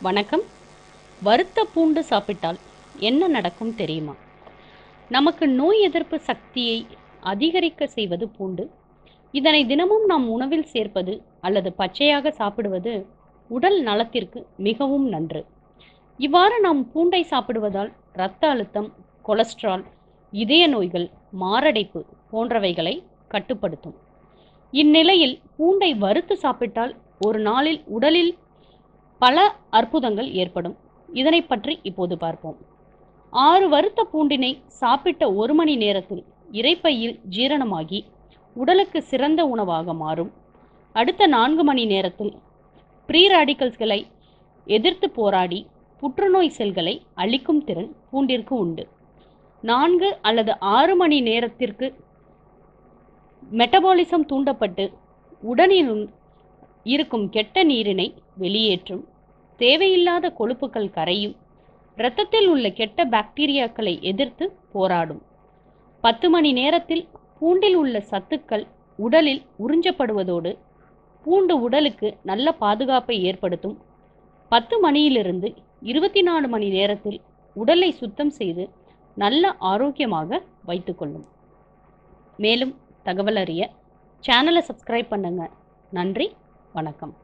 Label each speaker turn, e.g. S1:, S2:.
S1: வணக்கம். வறுத்த பூண்டு சாப்பிட்டால் என்ன நடக்கும் தெரியுமா? நமக்கு நோய் எதிர்ப்பு சக்தியை அதிகரிக்க செய்வது பூண்டு. இதனை தினமும் நாம் உணவில் சேர்ப்பது அல்லது பச்சையாக சாப்பிடுவது உடல் நலத்திற்கு மிகவும் நன்று. இவ்வாறு நாம் பூண்டை சாப்பிடுவதால் இரத்த அழுத்தம், கொலஸ்ட்ரால், இதய நோய்கள், மாரடைப்பு போன்றவைகளை கட்டுப்படுத்தும். இந்நிலையில் பூண்டை வறுத்து சாப்பிட்டால் ஒரு நாளில் உடலில் பல அற்புதங்கள் ஏற்படும். இதனை பற்றி இப்போது பார்ப்போம். 6 வறுத்த பூண்டினை சாப்பிட்ட 1 மணி நேரத்தில் இரைப்பையில் ஜீரணமாகி உடலுக்கு சிறந்த உணவாக மாறும். அடுத்த 4 மணி நேரத்தில் ப்ரீ ராடிக்கல்ஸ்களை எதிர்த்து போராடி புற்றுநோய் செல்களை அழிக்கும் திறன் பூண்டிற்கு உண்டு. 4 அல்லது 6 மணி நேரத்திற்கு மெட்டபாலிசம் தூண்டப்பட்டு உடலில் இருக்கும் கெட்ட நீரினை வெளியேற்றும். தேவையில்லாத கொழுப்புகள் கரையும். இரத்தத்தில் உள்ள கெட்ட பாக்டீரியாக்களை எதிர்த்து போராடும். 10 மணி நேரத்தில் பூண்டில் உள்ள சத்துக்கள் உடலில் உறிஞ்சப்படுவதோடு பூண்டு உடலுக்கு நல்ல பாதுகாப்பை ஏற்படுத்தும். 10 மணியிலிருந்து 24 மணி நேரத்தில் உடலை சுத்தம் செய்து நல்ல ஆரோக்கியமாக வைத்துக்கொள்ளும். மேலும் தகவல் அறிய சேனலை சப்ஸ்கிரைப் பண்ணுங்க. நன்றி, வணக்கம்.